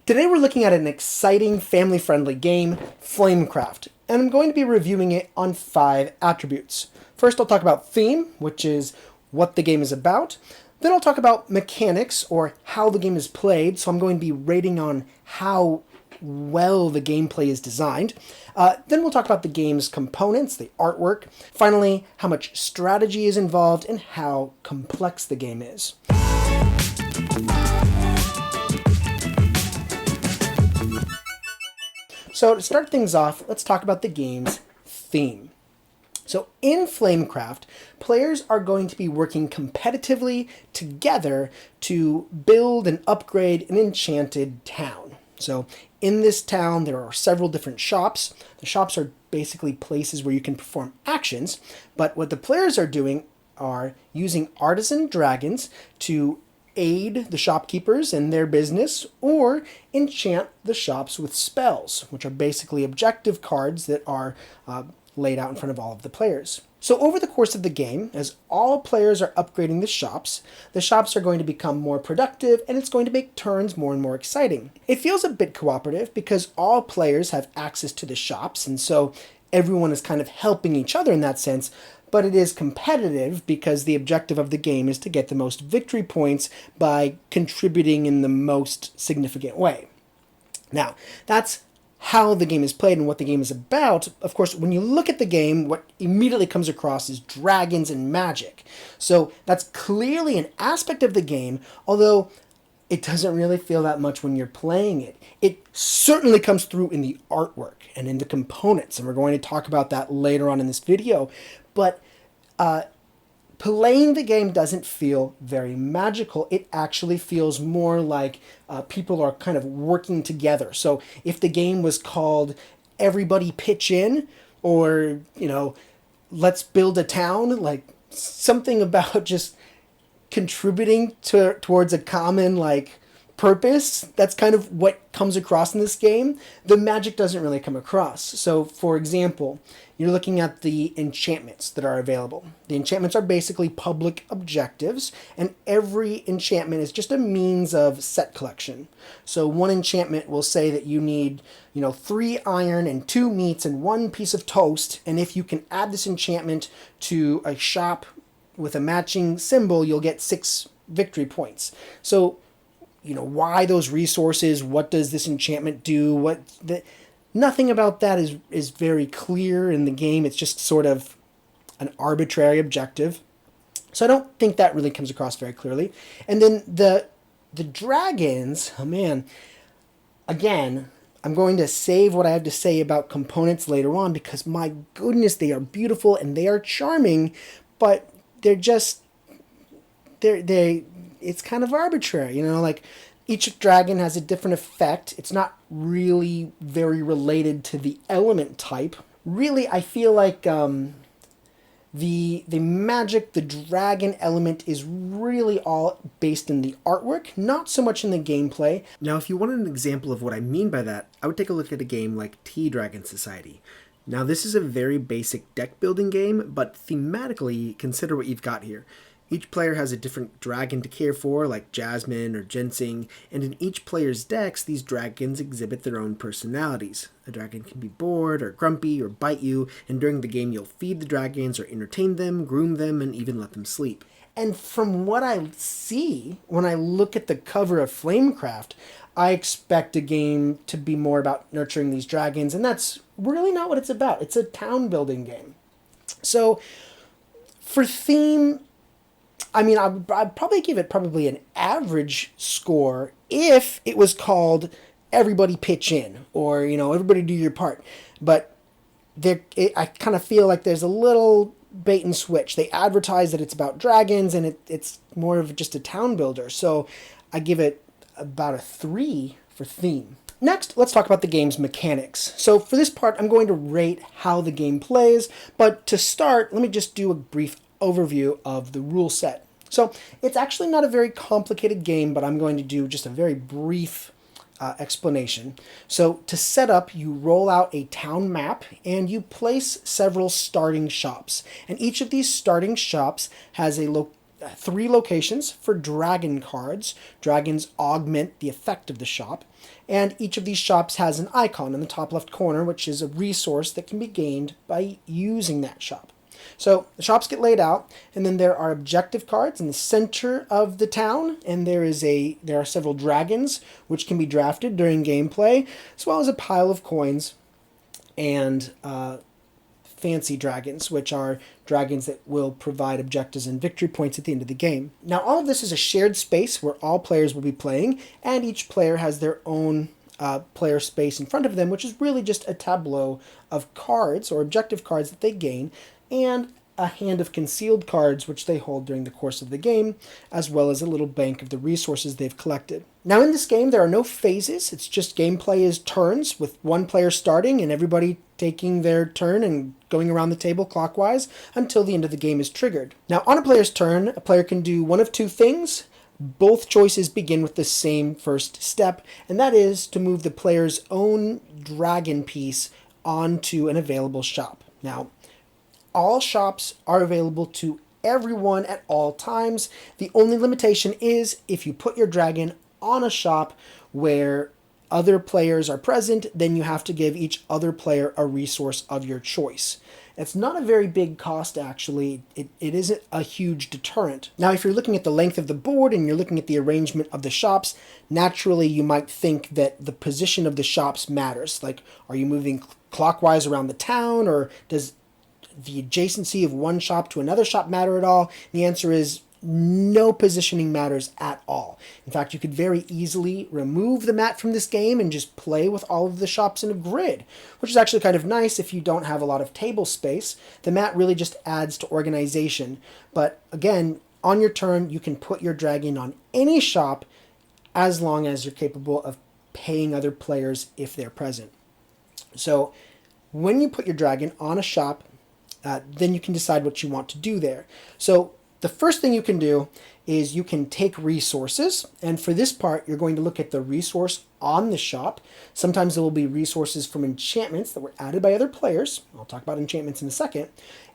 Today we're looking at an exciting family-friendly game, Flamecraft, and I'm going to be reviewing it on 5 attributes. First I'll talk about theme, which is what the game is about. Then I'll talk about mechanics, or how the game is played, so I'm going to be rating on how well the gameplay is designed. Then we'll talk about the game's components, the artwork. Finally, how much strategy is involved and how complex the game is. So to start things off, let's talk about the game's theme. So in Flamecraft, players are going to be working competitively together to build and upgrade an enchanted town. So in this town, there are several different shops. The shops are basically places where you can perform actions, but what the players are doing are using artisan dragons to aid the shopkeepers in their business, or enchant the shops with spells, which are basically objective cards that are laid out in front of all of the players. So over the course of the game, as all players are upgrading the shops are going to become more productive, and it's going to make turns more and more exciting. It feels a bit cooperative because all players have access to the shops, and so everyone is kind of helping each other in that sense, but it is competitive because the objective of the game is to get the most victory points by contributing in the most significant way. Now, that's how the game is played and what the game is about. Of course, when you look at the game, what immediately comes across is dragons and magic. So that's clearly an aspect of the game, although it doesn't really feel that much when you're playing it. It certainly comes through in the artwork and in the components, and we're going to talk about that later on in this video. But playing the game doesn't feel very magical. It actually feels more like people are kind of working together. So if the game was called Everybody Pitch In, or, Let's Build a Town, like something about just contributing towards a common, purpose, that's kind of what comes across in this game. The magic doesn't really come across. So, for example, you're looking at the enchantments that are available. The enchantments are basically public objectives, and every enchantment is just a means of set collection. So one enchantment will say that you need, 3 iron and 2 meats and 1 piece of toast, and if you can add this enchantment to a shop with a matching symbol, you'll get 6 victory points. So why those resources? What does this enchantment do? Nothing about that is very clear in the game. It's just sort of an arbitrary objective. So I don't think that really comes across very clearly. And then the dragons, oh man, again, I'm going to save what I have to say about components later on because my goodness, they are beautiful and they are charming, but they're just, it's kind of arbitrary, each dragon has a different effect. It's not really very related to the element type. Really, I feel like the magic, the dragon element is really all based in the artwork, not so much in the gameplay. Now, if you wanted an example of what I mean by that, I would take a look at a game like Dragon Society. Now, this is a very basic deck building game, but thematically, consider what you've got here. Each player has a different dragon to care for, like Jasmine or Ginseng, and in each player's decks, these dragons exhibit their own personalities. A dragon can be bored or grumpy or bite you, and during the game you'll feed the dragons or entertain them, groom them, and even let them sleep. And from what I see, when I look at the cover of Flamecraft, I expect a game to be more about nurturing these dragons, and that's really not what it's about. It's a town building game. So, for theme, I'd probably give it an average score if it was called Everybody Pitch In, or, Everybody Do Your Part. But I kind of feel like there's a little bait and switch. They advertise that it's about dragons, and it's more of just a town builder. So I give it about a 3 for theme. Next, let's talk about the game's mechanics. So for this part, I'm going to rate how the game plays, but to start, let me just do a brief overview of the rule set. So it's actually not a very complicated game, but I'm going to do just a very brief explanation. So to set up, you roll out a town map and you place several starting shops. And each of these starting shops has a 3 locations for dragon cards. Dragons augment the effect of the shop, and each of these shops has an icon in the top left corner, which is a resource that can be gained by using that shop. So the shops get laid out, and then there are objective cards in the center of the town, and there are several dragons which can be drafted during gameplay, as well as a pile of coins and fancy dragons, which are dragons that will provide objectives and victory points at the end of the game. Now, all of this is a shared space where all players will be playing, and each player has their own player space in front of them, which is really just a tableau of cards or objective cards that they gain, and a hand of concealed cards which they hold during the course of the game, as well as a little bank of the resources they've collected. Now, in this game, there are no phases. It's just gameplay is turns, with one player starting and everybody taking their turn and going around the table clockwise until the end of the game is triggered. Now, on a player's turn, a player can do one of 2 things. Both choices begin with the same first step, and that is to move the player's own dragon piece onto an available shop. Now, all shops are available to everyone at all times. The only limitation is if you put your dragon on a shop where other players are present, then you have to give each other player a resource of your choice. It's not a very big cost, actually. It isn't a huge deterrent. Now, if you're looking at the length of the board and you're looking at the arrangement of the shops, naturally you might think that the position of the shops matters. Like, are you moving clockwise around the town, or does the adjacency of one shop to another shop matter at all? And the answer is no positioning matters at all. In fact, you could very easily remove the mat from this game and just play with all of the shops in a grid, which is actually kind of nice if you don't have a lot of table space. The mat really just adds to organization. But again, on your turn, you can put your dragon on any shop as long as you're capable of paying other players if they're present. So when you put your dragon on a shop, then you can decide what you want to do there. So the first thing you can do is you can take resources, and for this part you're going to look at the resource on the shop. Sometimes there will be resources from enchantments that were added by other players. I'll talk about enchantments in a second.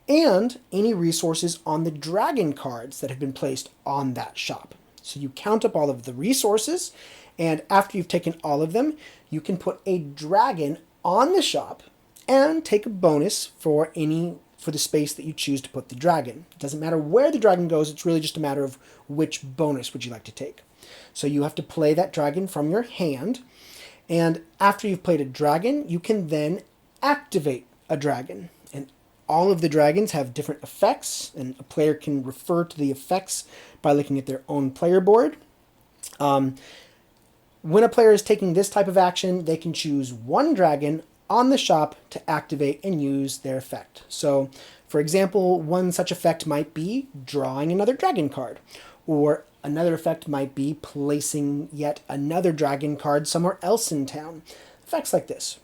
And any resources on the dragon cards that have been placed on that shop. So you count up all of the resources, and after you've taken all of them, you can put a dragon on the shop and take a bonus for the space that you choose to put the dragon. It doesn't matter where the dragon goes, it's really just a matter of which bonus would you like to take. So you have to play that dragon from your hand, and after you've played a dragon, you can then activate a dragon. And all of the dragons have different effects, and a player can refer to the effects by looking at their own player board. When a player is taking this type of action, they can choose one dragon on the shop to activate and use their effect. So, for example, one such effect might be drawing another dragon card, or another effect might be placing yet another dragon card somewhere else in town. Effects like this.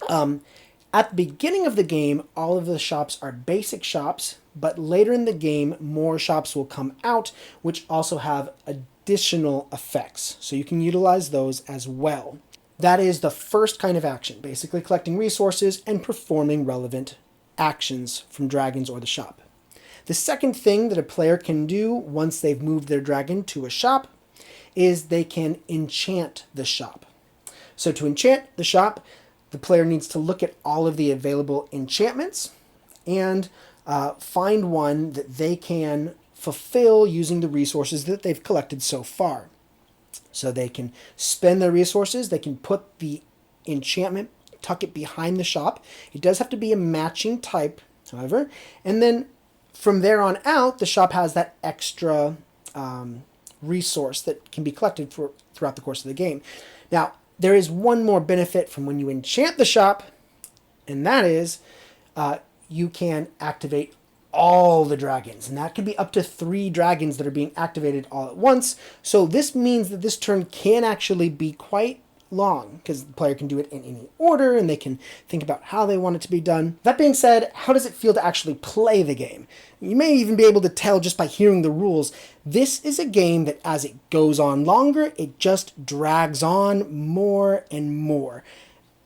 At the beginning of the game, all of the shops are basic shops, but later in the game, more shops will come out, which also have additional effects. So you can utilize those as well. That is the first kind of action, basically collecting resources and performing relevant actions from dragons or the shop. The second thing that a player can do once they've moved their dragon to a shop is they can enchant the shop. So to enchant the shop, the player needs to look at all of the available enchantments and find one that they can fulfill using the resources that they've collected so far. So they can spend their resources, they can put the enchantment, tuck it behind the shop. It does have to be a matching type, however. And then from there on out, the shop has that extra resource that can be collected throughout the course of the game. Now, there is one more benefit from when you enchant the shop, and that is you can activate all the dragons, and that could be up to 3 dragons that are being activated all at once. So this means that this turn can actually be quite long, because the player can do it in any order, and they can think about how they want it to be done. That being said, how does it feel to actually play the game? You may even be able to tell just by hearing the rules. This is a game that as it goes on longer, it just drags on more and more.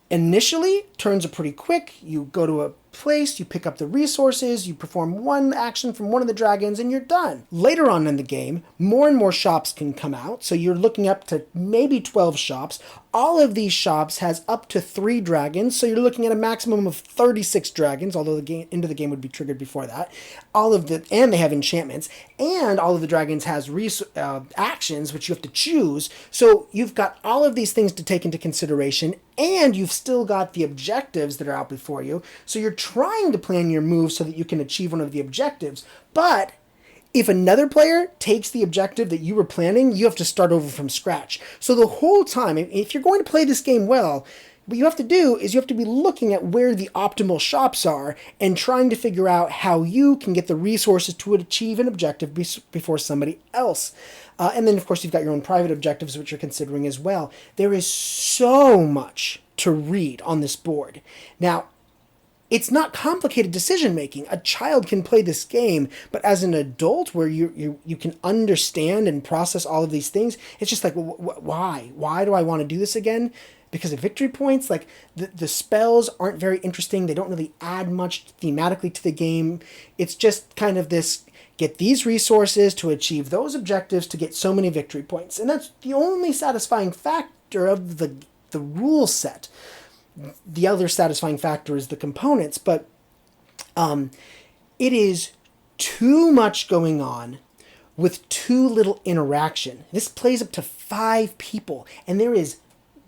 Initially, turns are pretty quick. You go to a placed, you pick up the resources, you perform one action from one of the dragons, and you're done. Later on in the game, more and more shops can come out, so you're looking up to maybe 12 shops. All of these shops has up to 3 dragons, so you're looking at a maximum of 36 dragons, although the end of the game would be triggered before that. And they have enchantments, and all of the dragons has actions, which you have to choose. So you've got all of these things to take into consideration, and you've still got the objectives that are out before you. So you're trying to plan your moves so that you can achieve one of the objectives. But if another player takes the objective that you were planning, you have to start over from scratch. So the whole time, if you're going to play this game well, what you have to do is you have to be looking at where the optimal shops are and trying to figure out how you can get the resources to achieve an objective before somebody else. And then, of course, you've got your own private objectives, which you're considering as well. There is so much to read on this board. Now, it's not complicated decision making. A child can play this game, but as an adult where you can understand and process all of these things, it's just like, why? Why do I want to do this again? Because of victory points? Like, the spells aren't very interesting. They don't really add much thematically to the game. It's just kind of this, get these resources to achieve those objectives to get so many victory points. And that's the only satisfying factor of the rule set. The other satisfying factor is the components, but it is too much going on with too little interaction. This plays up to 5 people, and there is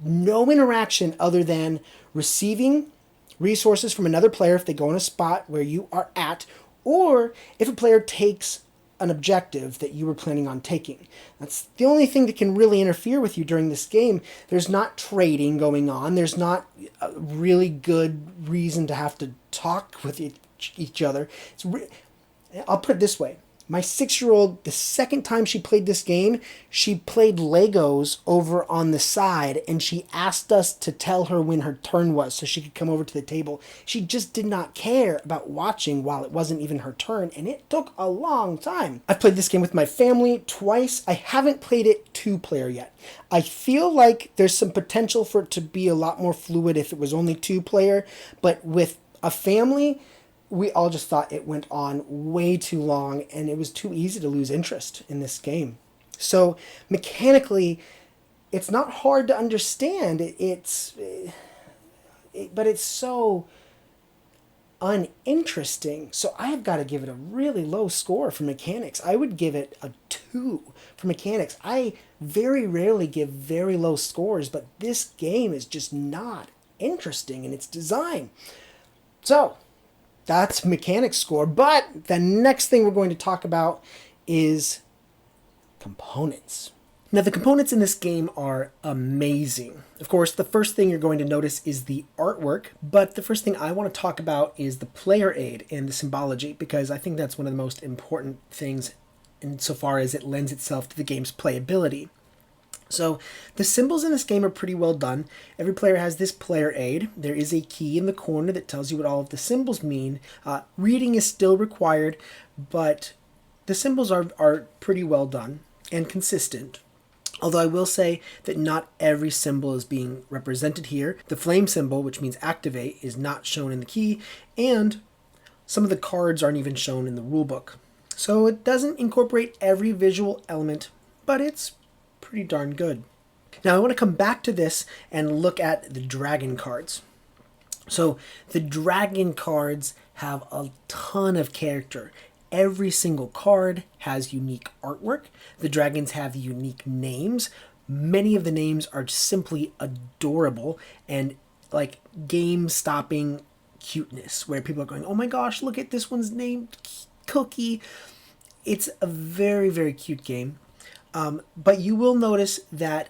no interaction other than receiving resources from another player if they go in a spot where you are at, or if a player takes an objective that you were planning on taking. That's the only thing that can really interfere with you during this game. There's not trading going on. There's not a really good reason to have to talk with each other. I'll put it this way. My 6-year-old, the second time she played this game, she played Legos over on the side, and she asked us to tell her when her turn was so she could come over to the table. She just did not care about watching while it wasn't even her turn, and it took a long time. I've played this game with my family twice. I haven't played it 2-player yet. I feel like there's some potential for it to be a lot more fluid if it was only 2-player, but with a family, we all just thought it went on way too long, and it was too easy to lose interest in this game. So mechanically, it's not hard to understand. But it's so uninteresting. So I have got to give it a really low score for mechanics. I would give it a 2 for mechanics. I very rarely give very low scores, but this game is just not interesting in its design. So that's mechanics score. But the next thing we're going to talk about is components. Now, the components in this game are amazing. Of course, the first thing you're going to notice is the artwork, but the first thing I want to talk about is the player aid and the symbology, because I think that's one of the most important things insofar as it lends itself to the game's playability. So the symbols in this game are pretty well done. Every player has this player aid. There is a key in the corner that tells you what all of the symbols mean. Reading is still required, but the symbols are pretty well done and consistent. Although I will say that not every symbol is being represented here. The flame symbol, which means activate, is not shown in the key, and some of the cards aren't even shown in the rulebook. So it doesn't incorporate every visual element, but it's pretty darn good. Now I want to come back to this and look at the dragon cards. So the dragon cards have a ton of character. Every single card has unique artwork. The dragons have unique names. Many of the names are simply adorable and like game-stopping cuteness, where people are going, oh my gosh, look at this one's named Cookie. It's a very, very cute game. But you will notice that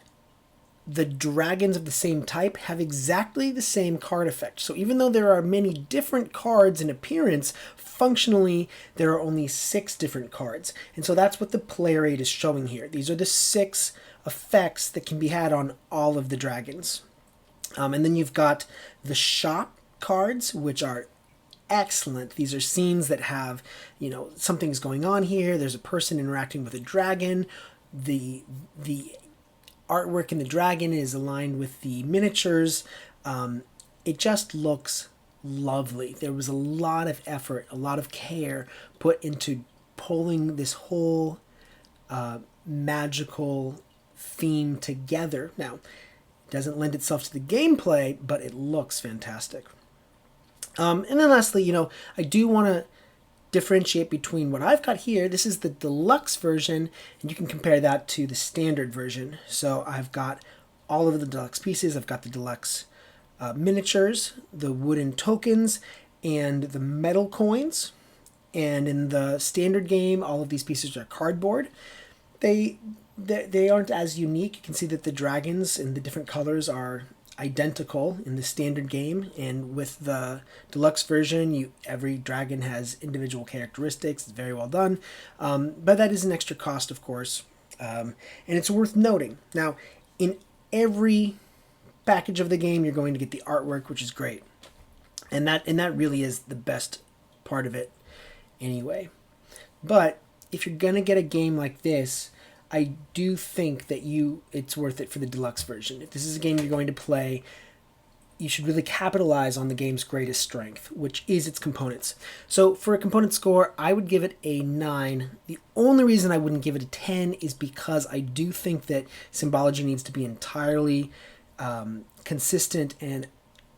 the dragons of the same type have exactly the same card effect. So even though there are many different cards in appearance, functionally there are only 6 different cards. And so that's what the player aid is showing here. These are the 6 effects that can be had on all of the dragons. And then you've got the shop cards, which are excellent. These are scenes that have, something's going on here. There's a person interacting with a dragon. The artwork in the dragon is aligned with the miniatures. It just looks lovely. There was a lot of effort, a lot of care put into pulling this whole magical theme together. Now, it doesn't lend itself to the gameplay, but it looks fantastic. And then lastly, I do want to differentiate between what I've got here. This is the deluxe version, and you can compare that to the standard version. So I've got all of the deluxe pieces. I've got the deluxe miniatures, the wooden tokens, and the metal coins. And in the standard game, all of these pieces are cardboard. They aren't as unique. You can see that the dragons in the different colors are identical in the standard game, and with the deluxe version, every dragon has individual characteristics. It's very well done, but that is an extra cost, of course, and it's worth noting. Now, in every package of the game, you're going to get the artwork, which is great, and that really is the best part of it, anyway. But if you're gonna get a game like this, I do think that it's worth it for the deluxe version. If this is a game you're going to play, you should really capitalize on the game's greatest strength, which is its components. So for a component score, I would give it a 9. The only reason I wouldn't give it a 10 is because I do think that symbology needs to be entirely consistent, and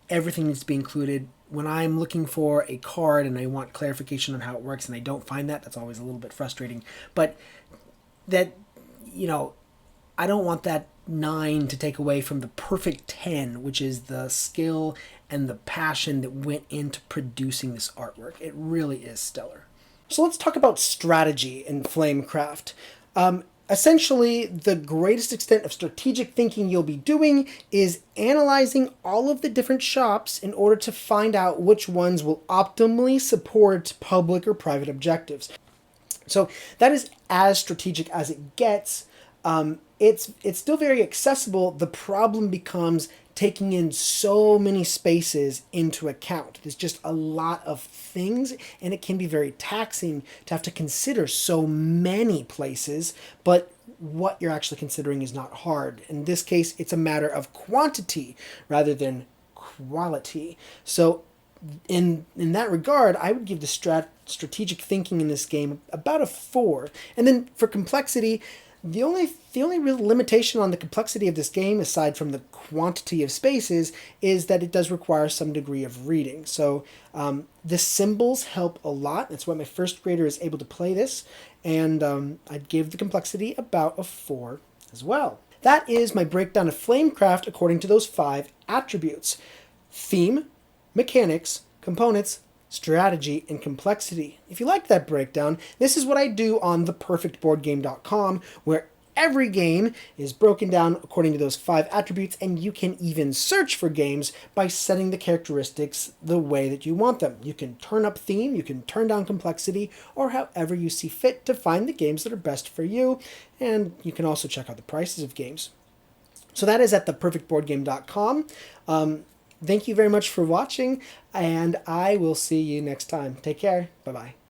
everything needs to be included. When I'm looking for a card and I want clarification on how it works and I don't find that, that's always a little bit frustrating. But that, I don't want that 9 to take away from the perfect 10, which is the skill and the passion that went into producing this artwork. It really is stellar. So let's talk about strategy in Flamecraft. Essentially, the greatest extent of strategic thinking you'll be doing is analyzing all of the different shops in order to find out which ones will optimally support public or private objectives. So that is as strategic as it gets. It's still very accessible. The problem becomes taking in so many spaces into account. There's just a lot of things, and it can be very taxing to have to consider so many places, but what you're actually considering is not hard. In this case, it's a matter of quantity rather than quality. So in that regard, I would give the strategic thinking in this game about a 4. And then for complexity, the only real limitation on the complexity of this game, aside from the quantity of spaces, is that it does require some degree of reading. So the symbols help a lot. That's why my first grader is able to play this, and I'd give the complexity about a 4 as well. That is my breakdown of Flamecraft according to those 5 attributes: theme, mechanics, components, strategy, and complexity. If you like that breakdown, this is what I do on theperfectboardgame.com, where every game is broken down according to those 5 attributes, and you can even search for games by setting the characteristics the way that you want them. You can turn up theme, you can turn down complexity, or however you see fit to find the games that are best for you, and you can also check out the prices of games. So that is at theperfectboardgame.com. Thank you very much for watching, and I will see you next time. Take care. Bye-bye.